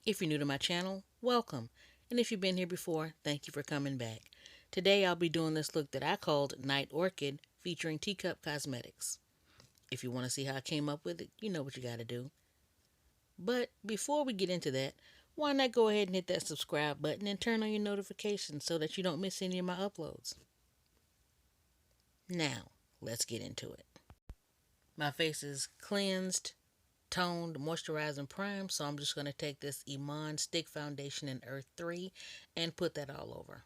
If you're new to my channel, welcome. And if you've been here before, thank you for coming back. Today I'll be doing this look that I called Night Orchid featuring Teacup Cosmetics. If you want to see how I came up with it, you know what you gotta do. But before we get into that, why not go ahead and hit that subscribe button and turn on your notifications so that you don't miss any of my uploads. Now, let's get into it. My face is cleansed, toned, moisturized, and primed, so I'm just going to take this IMAN Stick Foundation in Earth 3 and put that all over.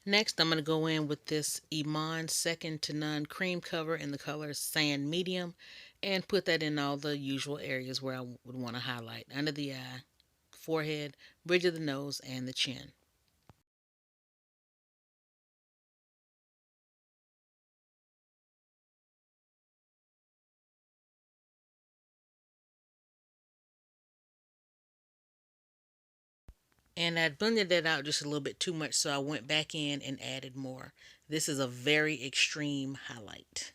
Next, I'm going to go in with this IMAN Second to None cream cover in the color Sand Medium and put that in all the usual areas where I would want to highlight: under the eye, forehead, bridge of the nose, and the chin. And I blended that out just a little bit too much, so I went back in and added more. This is a very extreme highlight.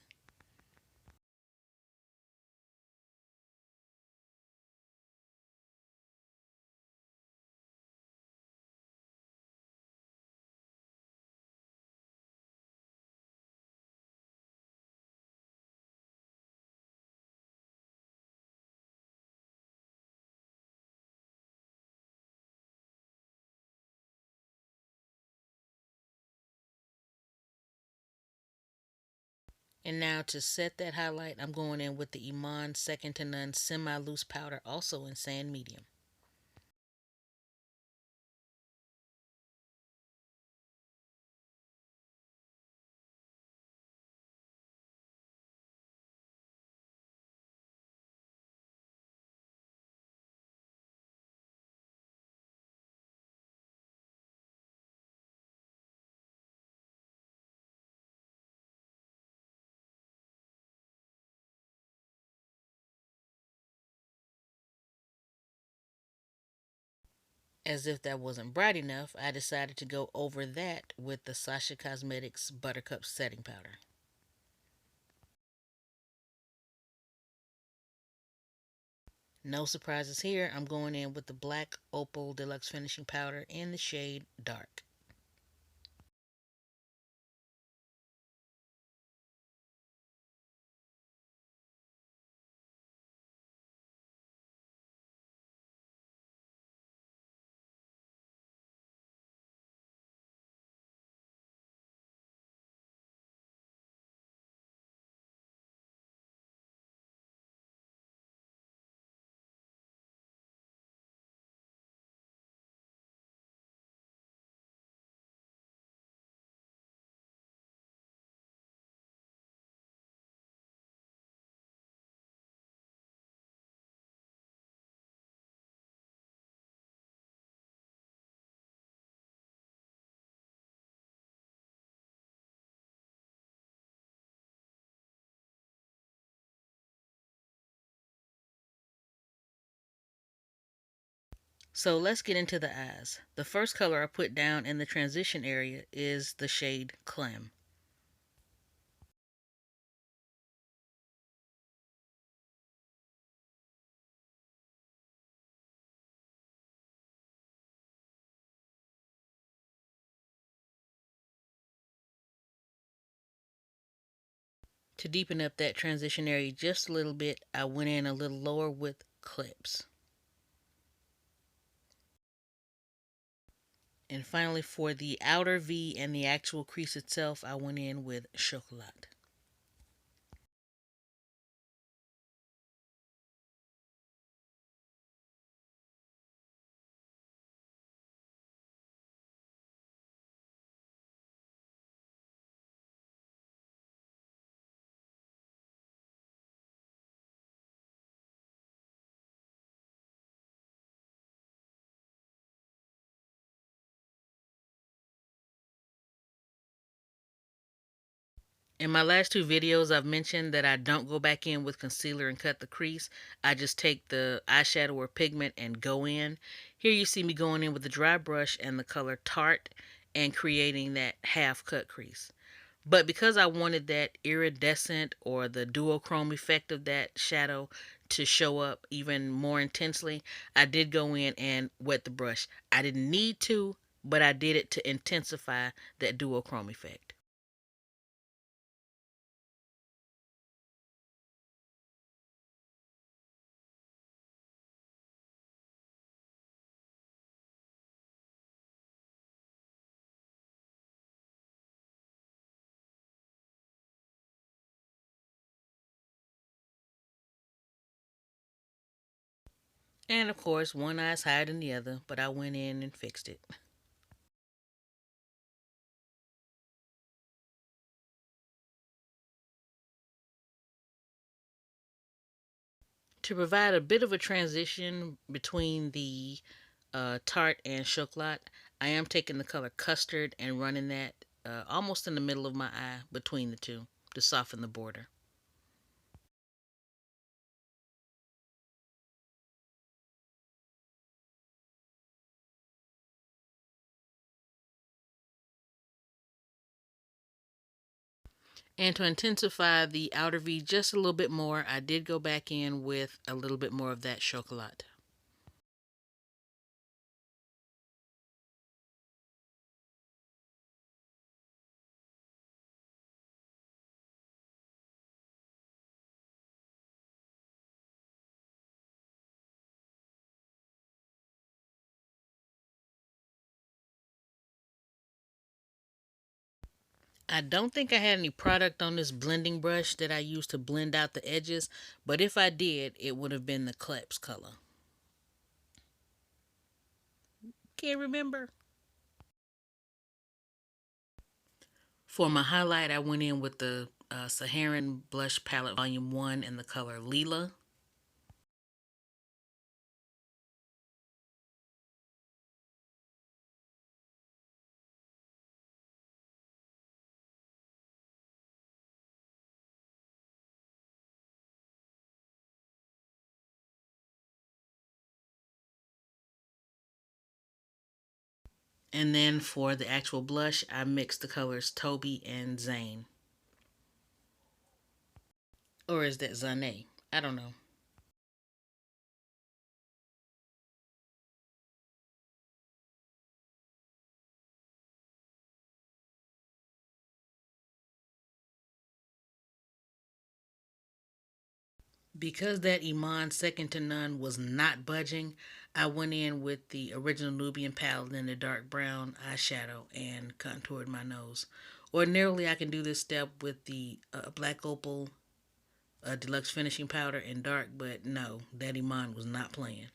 And now to set that highlight, I'm going in with the IMAN Second to None Semi-Loose Powder, also in Sand Medium. As if that wasn't bright enough, I decided to go over that with the Sasha Cosmetics Buttercup Setting Powder. No surprises here, I'm going in with the Black Opal Deluxe Finishing Powder in the shade Dark. So let's get into the eyes. The first color I put down in the transition area is the shade Clam. To deepen up that transition area just a little bit, I went in a little lower with Clips. And finally, for the outer V and the actual crease itself, I went in with Chocolat. In my last two videos, I've mentioned that I don't go back in with concealer and cut the crease. I just take the eyeshadow or pigment and go in. Here you see me going in with the dry brush and the color Tart and creating that half cut crease. But because I wanted that iridescent or the duochrome effect of that shadow to show up even more intensely, I did go in and wet the brush. I didn't need to, but I did it to intensify that duochrome effect. And of course, one eye's higher than the other, but I went in and fixed it. To provide a bit of a transition between the Tarte and Chocolat, I am taking the color Custard and running that almost in the middle of my eye between the two to soften the border. And to intensify the outer V just a little bit more, I did go back in with a little bit more of that Chocolat. I don't think I had any product on this blending brush that I used to blend out the edges, but if I did, it would have been the Kleps color. Can't remember. For my highlight, I went in with the Saharan Blush Palette Volume 1 in the color Lila. And then for the actual blush, I mixed the colors Toby and Zane. Or is that Zane? I don't know. Because that Iman Second to None was not budging, I went in with the original Nubian palette in the dark brown eyeshadow and contoured my nose. Ordinarily, I can do this step with the Black Opal Deluxe Finishing Powder in dark, but no, that Iman was not playing.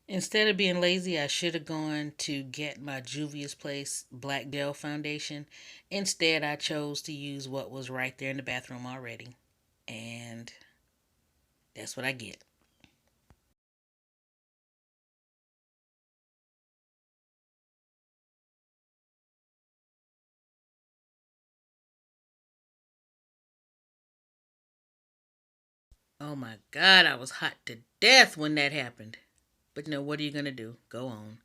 Instead of being lazy, I should have gone to get my Juvia's Place Black Gel Foundation. Instead, I chose to use what was right there in the bathroom already. And that's what I get. Oh my God, I was hot to death when that happened. But you know, what are you going to do? Go on.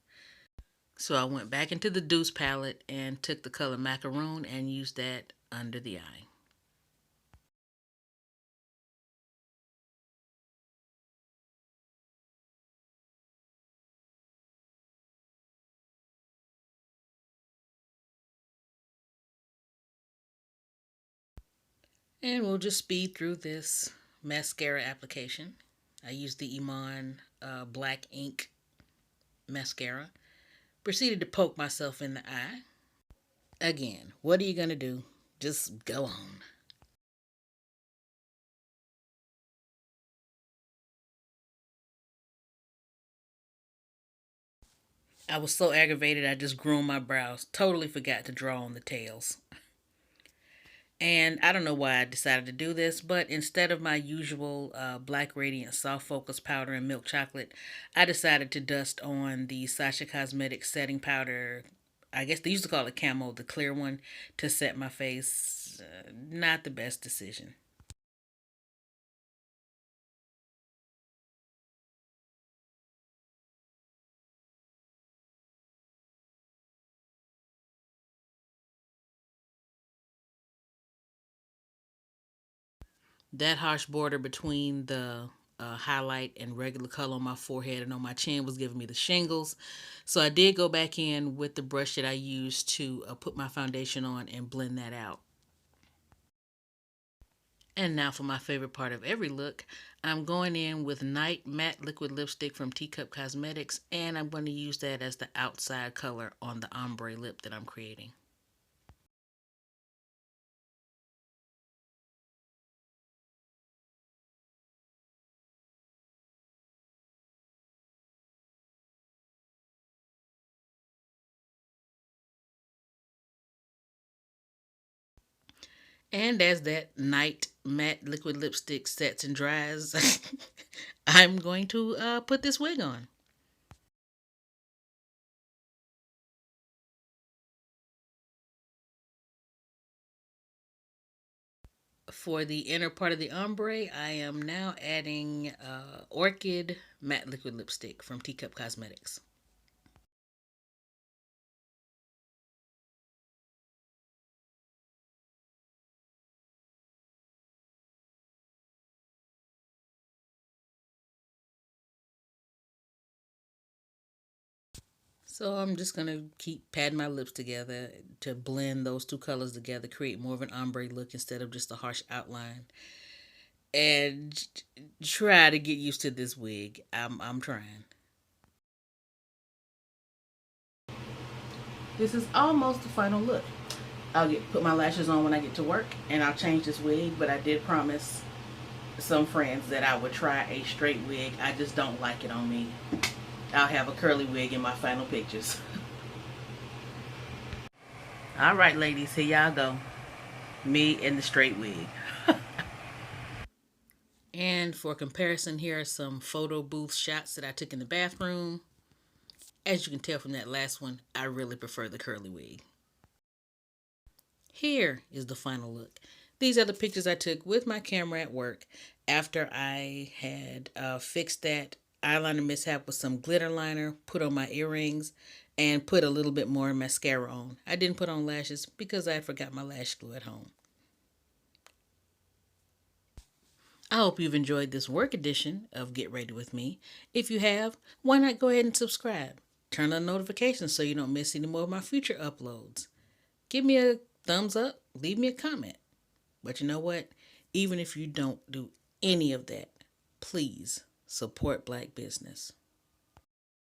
So I went back into the Deuce palette and took the color Macaroon and used that under the eye. And we'll just speed through this mascara application. I used the Iman Black Ink mascara. Proceeded to poke myself in the eye. Again, what are you going to do? Just go on. I was so aggravated I just groomed my brows. Totally forgot to draw on the tails. And I don't know why I decided to do this, but instead of my usual Black Radiant Soft Focus Powder and Milk Chocolate, I decided to dust on the Sasha Cosmetics setting powder. I guess they used to call it Camo, the clear one, to set my face. Not the best decision. That harsh border between the highlight and regular color on my forehead and on my chin was giving me the shingles. So I did go back in with the brush that I used to put my foundation on and blend that out. And now for my favorite part of every look, I'm going in with Night Matte Liquid Lipstick from Teacup Cosmetics, and I'm going to use that as the outside color on the ombre lip that I'm creating. And as that night matte liquid lipstick sets and dries, I'm going to put this wig on. For the inner part of the ombre, I am now adding Orchid matte liquid lipstick from Teacup Cosmetics. So I'm just going to keep patting my lips together to blend those two colors together, create more of an ombre look instead of just a harsh outline. And try to get used to this wig. I'm trying. This is almost the final look. I'll put my lashes on when I get to work, and I'll change this wig. But I did promise some friends that I would try a straight wig. I just don't like it on me. I'll have a curly wig in my final pictures. All right, ladies, here y'all go. Me in the straight wig. And for comparison, here are some photo booth shots that I took in the bathroom. As you can tell from that last one, I really prefer the curly wig. Here is the final look. These are the pictures I took with my camera at work after I had fixed that eyeliner mishap with some glitter liner, put on my earrings, and put a little bit more mascara on. I didn't put on lashes because I had forgot my lash glue at home. I hope you've enjoyed this work edition of Get Ready With Me. If you have, why not go ahead and subscribe? Turn on notifications so you don't miss any more of my future uploads. Give me a thumbs up, leave me a comment. But you know what? Even if you don't do any of that, please support Black business.